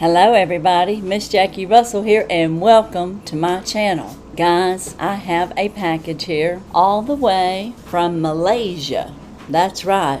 Hello everybody, Miss Jackie Russell here and welcome to my channel. Guys, I have a package here all the way from Malaysia. That's right.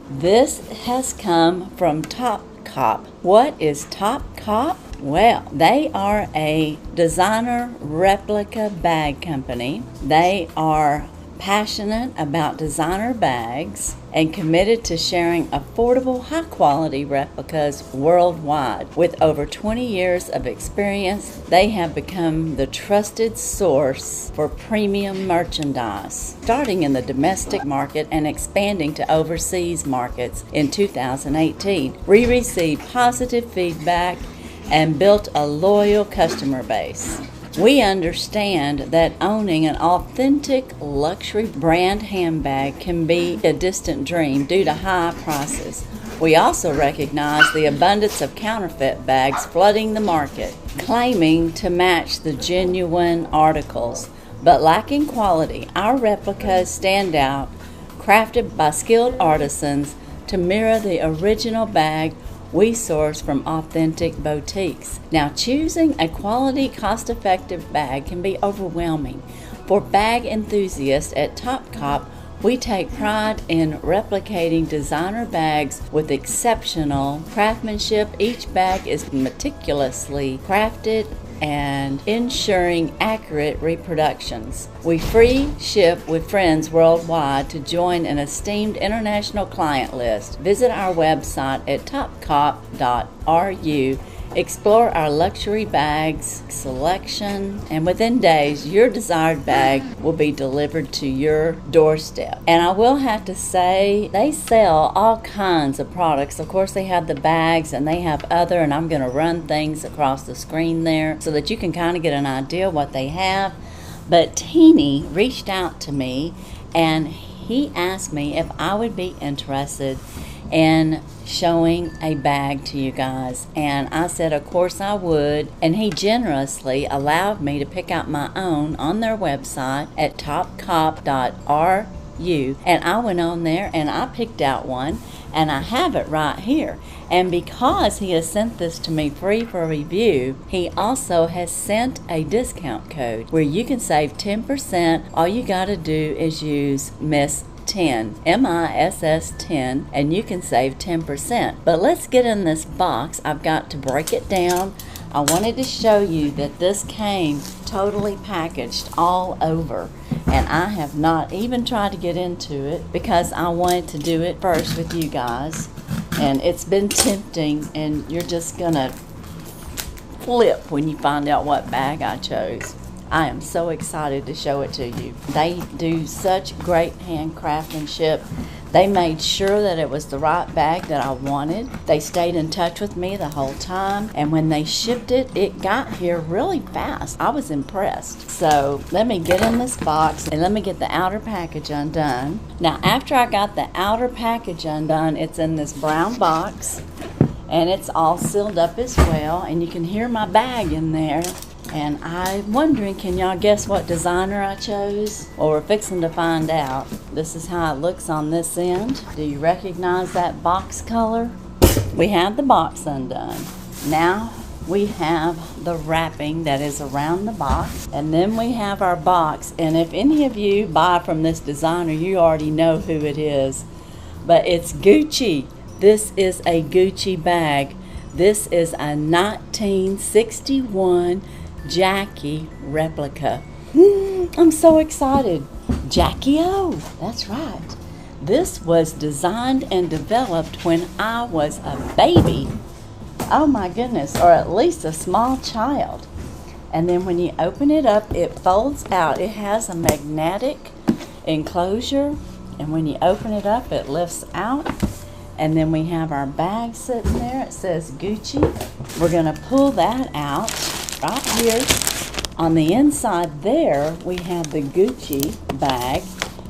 This has come from TopCop. What is TopCop? Well, they are a designer replica bag company. They are passionate about designer bags and committed to sharing affordable, high-quality replicas worldwide. With over 20 years of experience, they have become the trusted source for premium merchandise, starting in the domestic market and expanding to overseas markets in 2018. We received positive feedback and built a loyal customer base. We understand that owning an authentic luxury brand handbag can be a distant dream due to high prices. We also recognize the abundance of counterfeit bags flooding the market, claiming to match the genuine articles, but lacking quality. Our replicas stand out, crafted by skilled artisans to mirror the original bag we source from authentic boutiques. Now, choosing a quality, cost-effective bag can be overwhelming. For bag enthusiasts at TopCop, we take pride in replicating designer bags with exceptional craftsmanship. Each bag is meticulously crafted and ensuring accurate reproductions. We free ship with friends worldwide. To join an esteemed international client list, visit our website at topcop.ru. Explore our luxury bags selection, and within days, your desired bag will be delivered to your doorstep. And I will have to say, they sell all kinds of products. Of course, they have the bags and they have other, and I'm going to run things across the screen there so that you can kind of get an idea what they have. But Teeny reached out to me and he asked me if I would be interested in showing a bag to you guys, and I said of course I would, and he generously allowed me to pick out my own on their website at topcop.ru, and I went on there and I picked out one, and I have it right here. And because he has sent this to me free for review, he also has sent a discount code where you can save 10%. All you got to do is use Miss 10, MISS 10, and you can save 10%. But let's get in this box. I've got to break it down. I wanted to show you that this came totally packaged all over, and I have not even tried to get into it because I wanted to do it first with you guys, and it's been tempting, and you're just gonna flip when you find out what bag I chose. I am so excited to show it to you. They do such great hand craftsmanship. They made sure that it was the right bag that I wanted. They stayed in touch with me the whole time, and when they shipped it, it got here really fast. I was impressed. So let me get in this box and let me get the outer package undone. Now, after I got the outer package undone, it's in this brown box and it's all sealed up as well, and you can hear my bag in there. And I'm wondering, can y'all guess what designer I chose? Well, we're fixing to find out. This is how it looks on this end. Do you recognize that box color? We have the box undone. Now we have the wrapping that is around the box. And then we have our box. And if any of you buy from this designer, you already know who it is. But it's GUCCIE. This is a GUCCIE bag. This is a 1961 Jackie replica. I'm so excited. Jackie-O, that's right. This was designed and developed when I was a baby. Oh my goodness, or at least a small child. And then when you open it up, it folds out. It has a magnetic enclosure, and when you open it up, it lifts out. And then we have our bag sitting there. It says GUCCIE. We're going to pull that out. Right here on the inside there, we have the GUCCIE bag.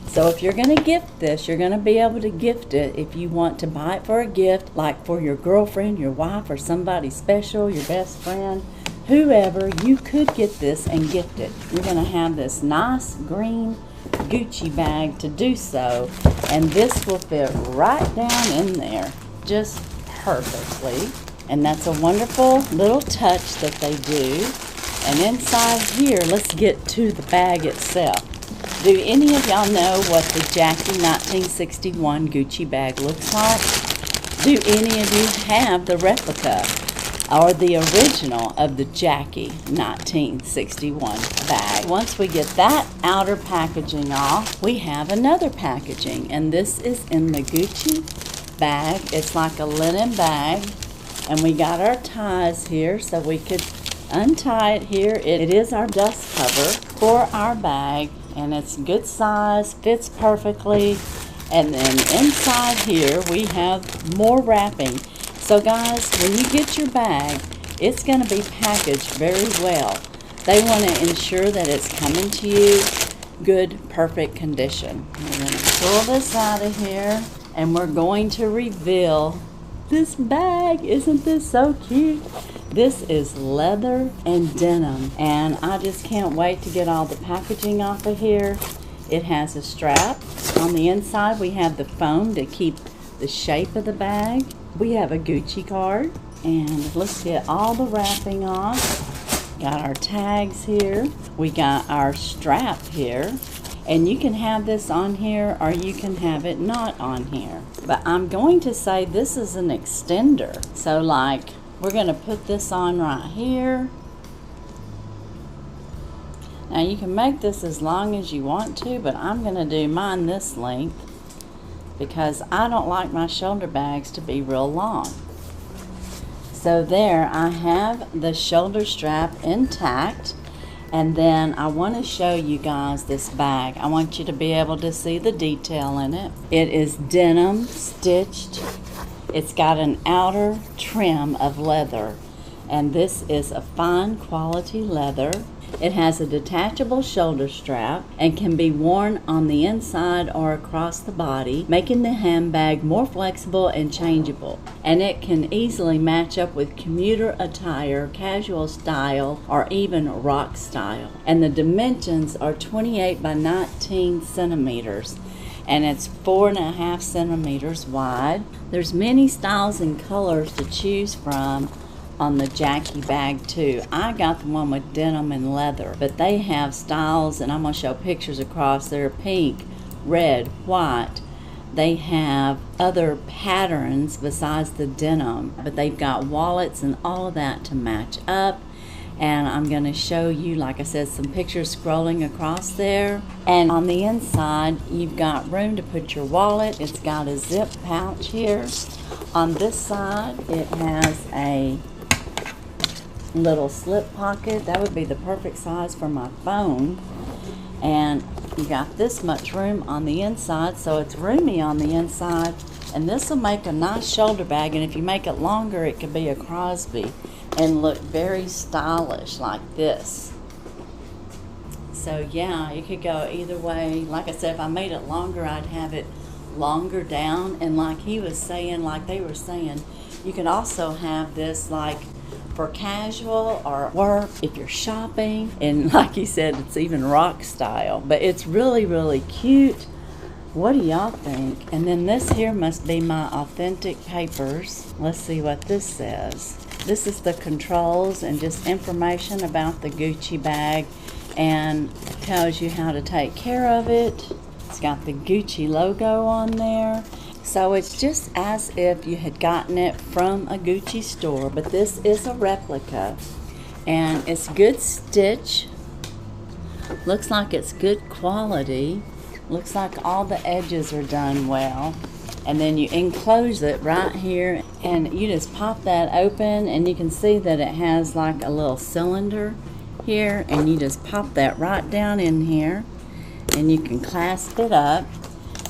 So if you're going to gift this, you're going to be able to gift it if you want to buy it for a gift, like for your girlfriend, your wife, or somebody special, your best friend, whoever. You could get this and gift it. You're going to have this nice green GUCCIE bag to do so, and this will fit right down in there just perfectly. And that's a wonderful little touch that they do. And inside here, let's get to the bag itself. Do any of y'all know what the GUCCIE 1961 Gucci bag looks like? Do any of you have the replica or the original of the GUCCIE 1961 bag? Once we get that outer packaging off, we have another packaging, and this is in the Gucci bag. It's like a linen bag, and we got our ties here so we could untie it here. It is our dust cover for our bag, and it's good size, fits perfectly. And then inside here we have more wrapping. So guys, when you get your bag, it's going to be packaged very well. They want to ensure that it's coming to you good, perfect condition. We're going to pull this out of here, and we're going to reveal this bag. Isn't this so cute? This is leather and denim, and I just can't wait to get all the packaging off of here. It has a strap. On the inside we have the foam to keep the shape of the bag. We have a Gucci card, and let's get all the wrapping off. Got our tags here. We got our strap here, and you can have this on here or you can have it not on here. But I'm going to say this is an extender. So like, we're going to put this on right here. Now you can make this as long as you want to, but I'm going to do mine this length because I don't like my shoulder bags to be real long. So there, I have the shoulder strap intact, and then I want to show you guys this bag. I want you to be able to see the detail in it. It is denim stitched. It's got an outer trim of leather, and this is a fine quality leather. It has a detachable shoulder strap and can be worn on the inside or across the body, making the handbag more flexible and changeable. And it can easily match up with commuter attire, casual style, or even rock style. And the dimensions are 28 by 19 centimeters. And it's 4.5 centimeters wide. There's many styles and colors to choose from on the GUCCIE bag too. I got the one with denim and leather, but they have styles, and I'm going to show pictures across there: pink, red, white. They have other patterns besides the denim, but they've got wallets and all of that to match up. And I'm going to show you, like I said, some pictures scrolling across there. And on the inside, you've got room to put your wallet. It's got a zip pouch here. On this side, it has a little slip pocket. That would be the perfect size for my phone. And you got this much room on the inside, so it's roomy on the inside. And this will make a nice shoulder bag, and if you make it longer, it could be a Crosby and look very stylish like this. So yeah, you could go either way. Like I said, if I made it longer, I'd have it longer down. And like he was saying, like they were saying, you can also have this like for casual or work if you're shopping. And like he said, it's even rock style, but it's really, really cute. What do y'all think? And then this here must be my authentic papers. Let's see what this says. This is the controls and just information about the Gucci bag, and it tells you how to take care of it. It's got the Gucci logo on there. So it's just as if you had gotten it from a Gucci store, but this is a replica, and it's good stitch. Looks like it's good quality. Looks like all the edges are done well. And then you enclose it right here, and you just pop that open, and you can see that it has like a little cylinder here, and you just pop that right down in here, and you can clasp it up.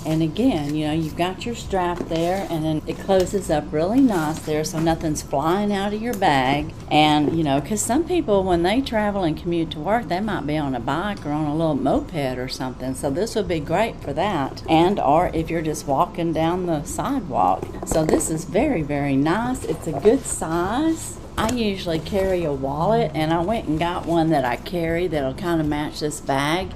And again, you know, you've got your strap there, and then it closes up really nice there so nothing's flying out of your bag. And, you know, because some people, when they travel and commute to work, they might be on a bike or on a little moped or something. So this would be great for that. And or if you're just walking down the sidewalk. So this is very, very nice. It's a good size. I usually carry a wallet, and I went and got one that I carry that'll kind of match this bag.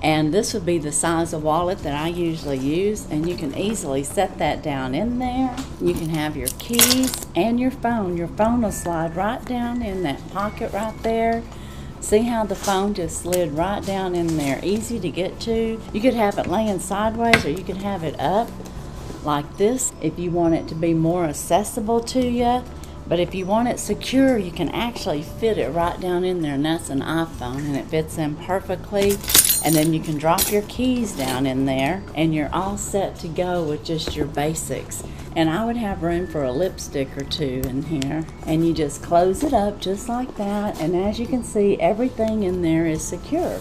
And this would be the size of wallet that I usually use, and you can easily set that down in there. You can have your keys and your phone. Your phone will slide right down in that pocket right there. See how the phone just slid right down in there, easy to get to. You could have it laying sideways, or you could have it up like this if you want it to be more accessible to you. But if you want it secure, you can actually fit it right down in there, and that's an iPhone, and it fits in perfectly. And then you can drop your keys down in there, and you're all set to go with just your basics. And I would have room for a lipstick or two in here. And you just close it up just like that, and as you can see, everything in there is secure.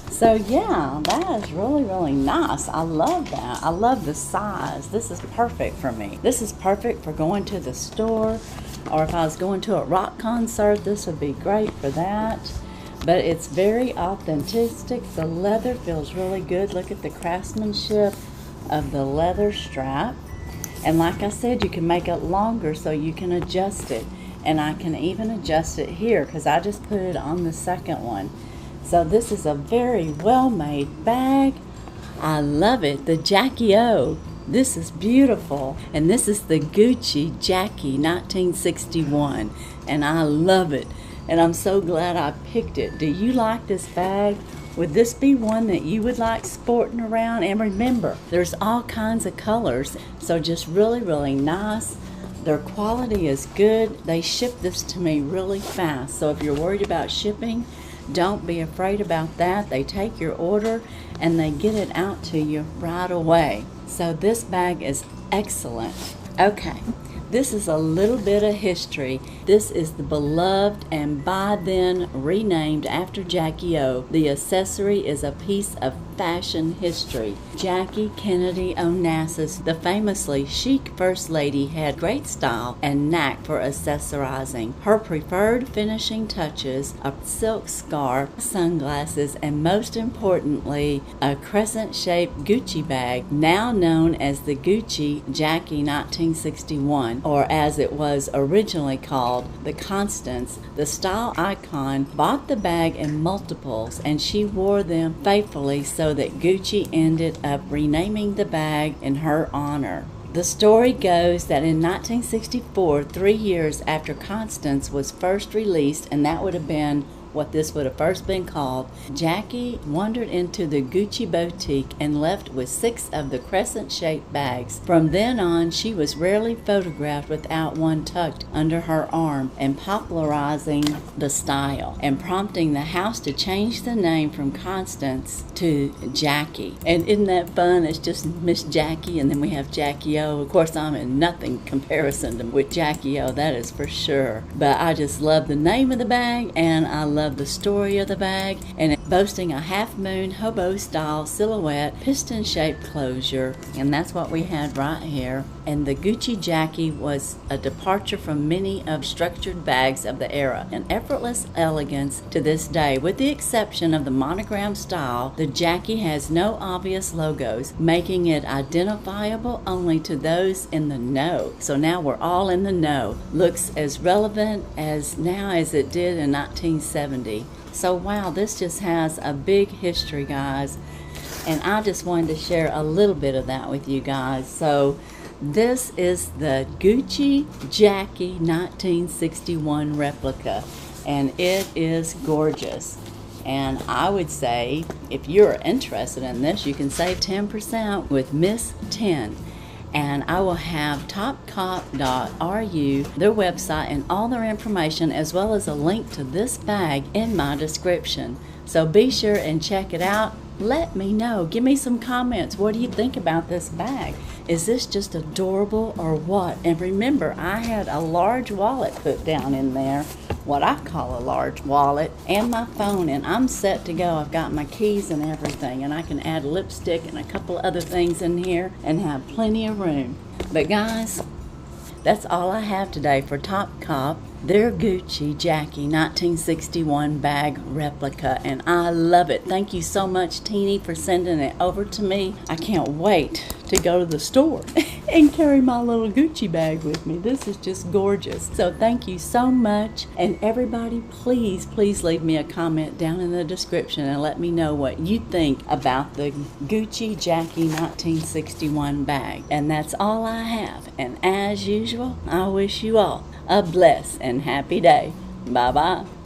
So yeah, that is really, really nice. I love that. I love the size. This is perfect for me. This is perfect for going to the store, or if I was going to a rock concert, this would be great for that. But it's very authentic. The leather feels really good. Look at the craftsmanship of the leather strap. And like I said, you can make it longer so you can adjust it. And I can even adjust it here because I just put it on the second one. So this is a very well-made bag. I love it. The Jackie O. This is beautiful. And this is the GUCCIE Jackie 1961. And I love it. And I'm so glad I picked it. Do you like this bag? Would this be one that you would like sporting around? And remember, there's all kinds of colors. So just really, really nice. Their quality is good. They ship this to me really fast. So if you're worried about shipping, don't be afraid about that. They take your order and they get it out to you right away. So this bag is excellent. Okay. This is a little bit of history. This is the beloved and by then renamed after Jackie O. The accessory is a piece of fashion history. Jackie Kennedy Onassis, the famously chic First Lady, had great style and knack for accessorizing. Her preferred finishing touches, a silk scarf, sunglasses, and most importantly, a crescent-shaped Gucci bag, now known as the GUCCIE Jackie 1961. Or as it was originally called, the Constance. The style icon bought the bag in multiples, and she wore them faithfully so that Gucci ended up renaming the bag in her honor. The story goes that in 1964, 3 years after Constance was first released, and that would have been what this would have first been called, Jackie wandered into the Gucci boutique and left with 6 of the crescent-shaped bags. From then on, she was rarely photographed without one tucked under her arm, and popularizing the style and prompting the house to change the name from Constance to Jackie. And isn't that fun? It's just Miss Jackie, and then we have Jackie O. Of course, I'm in nothing comparison with Jackie O, that is for sure. But I just love the name of the bag, and I love the story of the bag, and it boasting a half-moon hobo-style silhouette, piston-shaped closure, and that's what we had right here. And the Gucci Jackie was a departure from many of structured bags of the era, an effortless elegance to this day. With the exception of the monogram style, the Jackie has no obvious logos, making it identifiable only to those in the know. So now we're all in the know. Looks as relevant as now as it did in 1970. So wow, this just has a big history, guys. And I just wanted to share a little bit of that with you guys. So this is the GUCCIE Jackie 1961 replica, and it is gorgeous. And I would say, if you're interested in this, you can save 10% with Miss 10. And I will have TopCop.ru, their website, and all their information, as well as a link to this bag in my description. So be sure and check it out. Let me know. Give me some comments. What do you think about this bag? Is this just adorable or what? And remember, I had a large wallet put down in there, what I call a large wallet, and my phone, and I'm set to go. I've got my keys and everything, and I can add lipstick and a couple other things in here and have plenty of room. But guys, that's all I have today for TopCop, their GUCCIE Jackie 1961 bag replica, and I love it. Thank you so much, Teeny, for sending it over to me. I can't wait to go to the store and carry my little Gucci bag with me. This is just gorgeous. So thank you so much. And everybody, please, please leave me a comment down in the description and let me know what you think about the GUCCIE Jackie 1961 bag. And that's all I have. And as usual, I wish you all a blessed and happy day. Bye-bye.